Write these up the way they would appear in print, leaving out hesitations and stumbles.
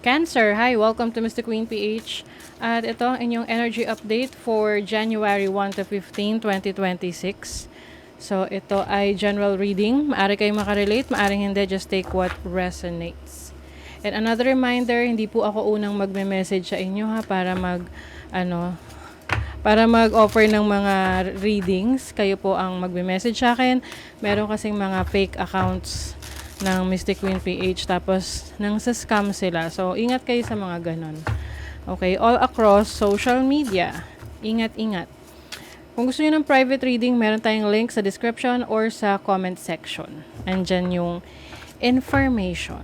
Cancer, hi! Welcome to Mr. Queen PH. At ito ang inyong energy update for January 1 to 15, 2026. So, ito ay general reading. Maari kayong makarelate, maaring hindi. Just take what resonates. And another reminder, hindi po ako unang magme-message sa inyo ha, para mag-offer ng mga readings. Kayo po ang magme-message sa akin. Meron kasing mga fake accounts ng Mystic Queen PH tapos nang sa scam sila. So, ingat kayo sa mga ganon. Okay, all across social media. Ingat-ingat. Kung gusto niyo ng private reading, meron tayong link sa description or sa comment section. Andyan yung information.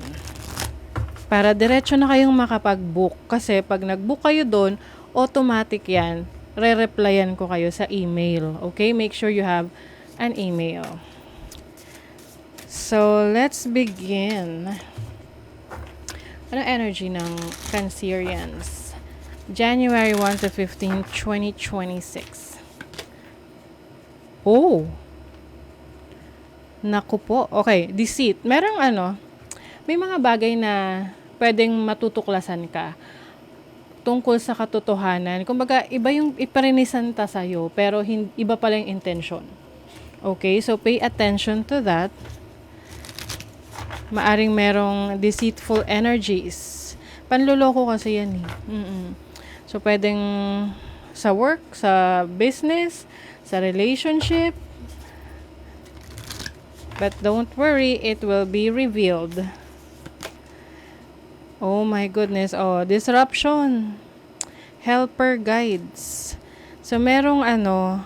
Para diretso na kayong makapag-book. Kasi pag nag-book kayo doon, automatic yan. Re-replyan ko kayo sa email. Okay, make sure you have an email. So, let's begin. Ano energy ng Cancerians? January 1 to 15, 2026. Oh! Naku po. Okay, deceit. Merong may mga bagay na pwedeng matutuklasan ka tungkol sa katotohanan. Kumbaga, iba yung iparenisanta sa'yo, pero iba pala yung intention. Okay, so pay attention to that. Maaring merong deceitful energies. Panluloko kasi yan eh. So, pwedeng sa work, sa business, sa relationship. But don't worry, it will be revealed. Oh my goodness. Oh, disruption. Helper guides. So, merong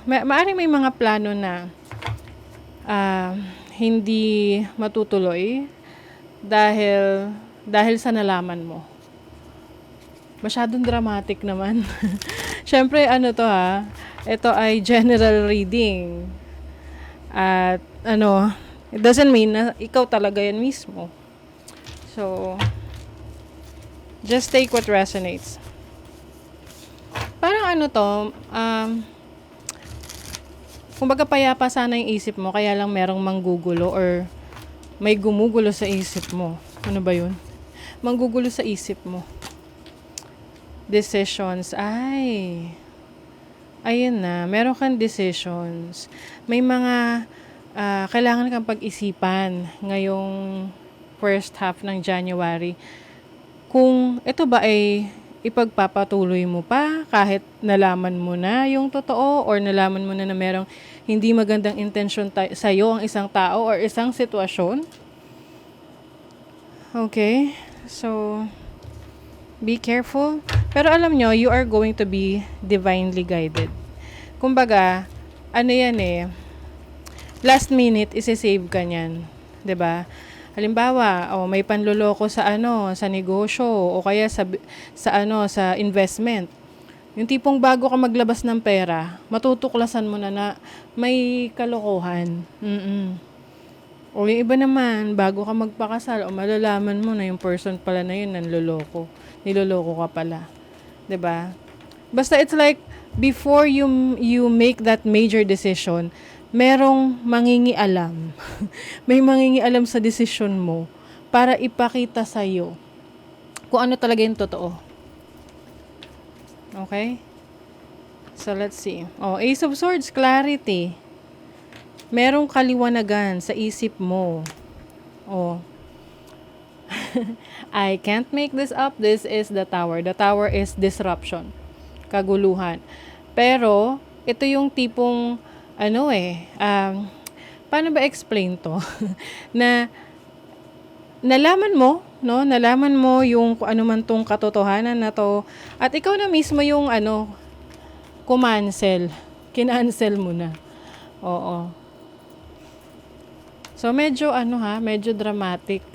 maaring may mga plano na hindi matutuloy dahil sa nalaman mo. Masyadong dramatic naman. Siyempre, ito ay general reading. At it doesn't mean na ikaw talaga yan mismo. So, just take what resonates. Parang kumbaga payapa sana yung isip mo, kaya lang merong manggugulo or may gumugulo sa isip mo. Ano ba yun? Manggugulo sa isip mo. Decisions. Ayun na. Meron kang decisions. May mga kailangan kang pag-isipan ngayong first half ng January. Kung ito ba ay ipagpapatuloy mo pa kahit nalaman mo na yung totoo or nalaman mo na merong hindi magandang intensyon sa'yo ang isang tao or isang sitwasyon. Okay? So, be careful. Pero alam nyo, you are going to be divinely guided. Kumbaga, last minute, isi-save ka niyan. 'Di ba? Halimbawa, may panloloko sa negosyo o kaya sa investment. Yung tipong bago ka maglabas ng pera, matutuklasan mo na may kalokohan. O yung iba naman, bago ka magpakasal, malalaman mo na yung person pala na yun nanloloko. Niloloko ka pala. 'Di ba? Basta it's like, before you make that major decision, merong mangingialam. May mangingialam sa decision mo para ipakita sa'yo kung ano talaga yung totoo. Okay? So, let's see. Ace of Swords, clarity. Merong kaliwanagan sa isip mo. I can't make this up. This is the Tower. The Tower is disruption. Kaguluhan. Pero, ito yung tipong, paano ba explain to? Na, nalaman mo yung kung ano man tong katotohanan na to, at ikaw na mismo yung kinancel mo na. Oo. So, medyo medyo dramatic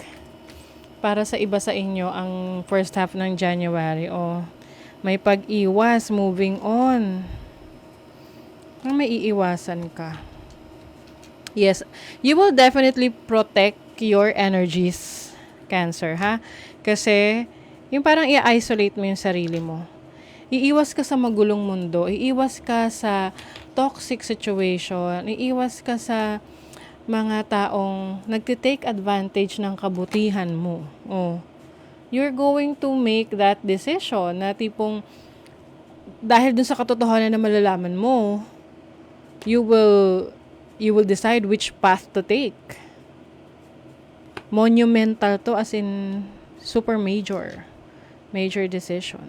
para sa iba sa inyo ang first half ng January. May pag-iwas, moving on. May iiwasan ka. Yes, you will definitely protect your energies, Cancer, ha? Kasi, yung parang i-isolate mo yung sarili mo. Iiwas ka sa magulong mundo. Iiwas ka sa toxic situation. Iiwas ka sa mga taong nagtitake advantage ng kabutihan mo. you're going to make that decision na tipong dahil dun sa katotohanan na malalaman mo, you will decide which path to take. Monumental to, as in super major decision.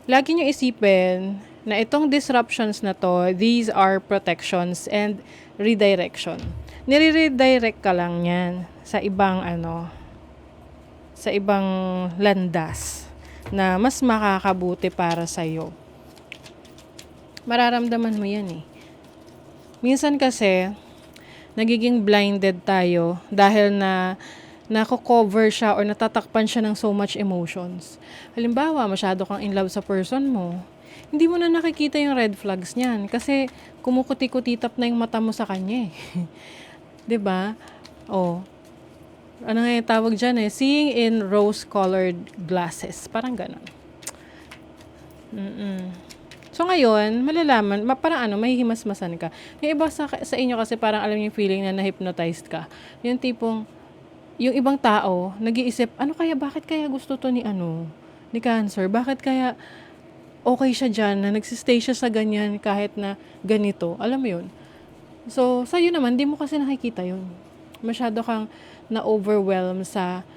Lagi nyo isipin na itong disruptions na to, these are protections and redirection. Nire-redirect ka lang yan sa ibang sa ibang landas na mas makakabuti para sa'yo. Mararamdaman mo yan eh. Minsan kasi, nagiging blinded tayo dahil na nako-cover siya or natatakpan siya ng so much emotions. Halimbawa, masyado kang in love sa person mo, hindi mo na nakikita yung red flags niyan kasi kumukuti-kutitap na yung mata mo sa kanya eh. 'Di ba? Oh. Ano nga yung tawag dyan eh? Seeing in rose-colored glasses. Parang ganon. So ngayon, malalaman, parang mahihimasmasan ka. Yung iba sa inyo kasi parang alam yung feeling na na-hypnotized ka. Yung tipong, yung ibang tao, nag-iisip, bakit kaya gusto to ni Cancer? Bakit kaya okay siya dyan, na nagsistay siya sa ganyan kahit na ganito? Alam mo yun? So, sa'yo naman, di mo kasi nakikita yun. Masyado kang na-overwhelm sa,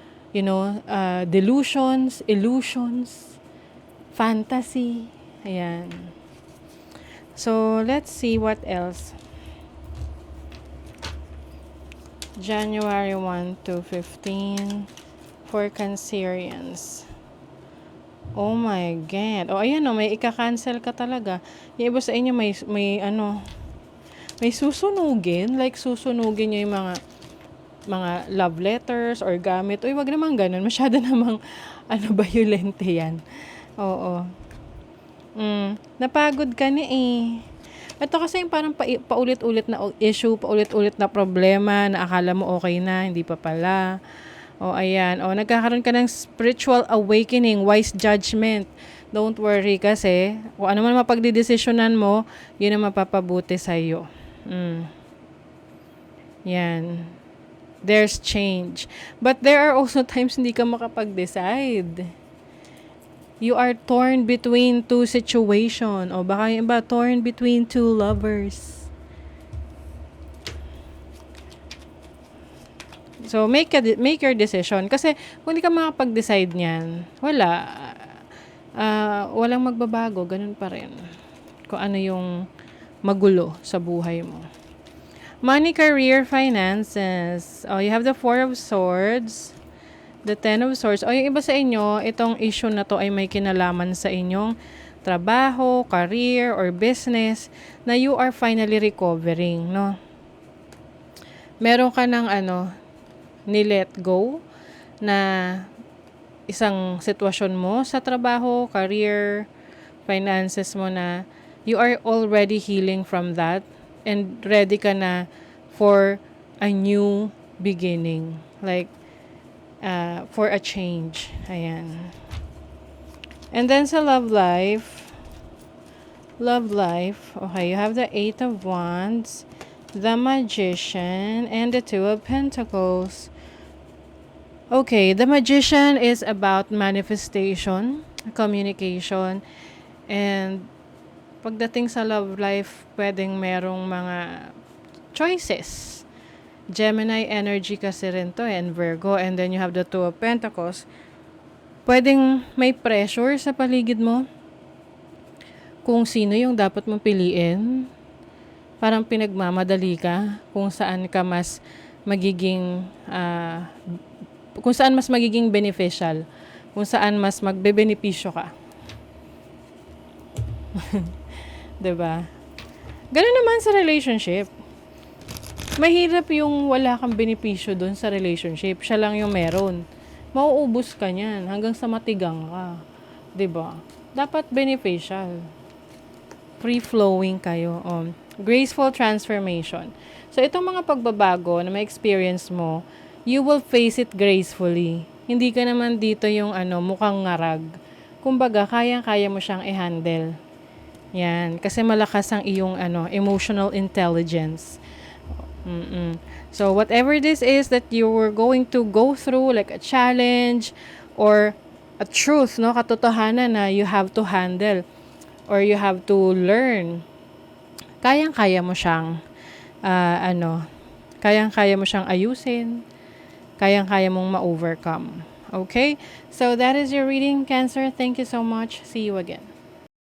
delusions, illusions, fantasy. Ayan. So, let's see what else. January 1 to 15 for Cancerians. Oh my God. Ayan may ika-cancel ka talaga. Yung iba sa inyo may susunugin. Like, susunugin nyo yung mga love letters or gamit. Wag naman ganun. Masyado namang, violente yan. Oo. Napagod ka na eh. Ito kasi yung parang paulit-ulit na issue, paulit-ulit na problema na akala mo okay na, hindi pa pala. Ayan. Nagkakaroon ka ng spiritual awakening, wise judgment. Don't worry kasi kung ano man mapagdidesisyonan mo, yun ang mapapabuti sa'yo. Yan. There's change. But there are also times hindi ka makapag-decide. You are torn between two situations. O baka yung iba, torn between two lovers. So, make your decision. Kasi, kung hindi ka makapag-decide niyan, walang magbabago. Ganun pa rin. Kung ano yung magulo sa buhay mo. Money, career, finances. You have the 4 of Swords. The 10 of Swords. Yung iba sa inyo, itong issue na to ay may kinalaman sa inyong trabaho, career, or business na you are finally recovering, no? Meron ka ng ni-let go na isang sitwasyon mo sa trabaho, career, finances mo na you are already healing from that and ready ka na for a new beginning. Like, for a change. Ayan. And then sa love life, okay, you have the 8 of Wands, the Magician, and the 2 of Pentacles. Okay, the Magician is about manifestation, communication, and pagdating sa love life, pwedeng merong mga choices. Gemini energy kasi rin to and Virgo, and then you have the 2 of Pentacles. Pwedeng may pressure sa paligid mo kung sino yung dapat mong piliin. Parang pinagmamadali ka kung saan ka mas magiging kung saan mas magiging beneficial, kung saan mas magbebenepisyo ka. 'Di ba? Ganun naman sa relationship. Mahirap yung wala kang benepisyo doon sa relationship. Siya lang yung meron. Mauubos ka niyan hanggang sa matigang ka. 'Di ba? Dapat beneficial. Free-flowing kayo. Graceful transformation. So, itong mga pagbabago na ma-experience mo, you will face it gracefully. Hindi ka naman dito yung mukhang ngarag. Kumbaga, kayang-kaya mo siyang i-handle. Yan. Kasi malakas ang iyong emotional intelligence. So, whatever this is that you were going to go through, like a challenge, or a truth, no, katotohanan na you have to handle or you have to learn, kayang-kaya mo siyang kayang-kaya mo siyang ayusin, kayang-kaya mong ma-overcome. Okay? So that is your reading, Cancer. Thank you so much. See you again.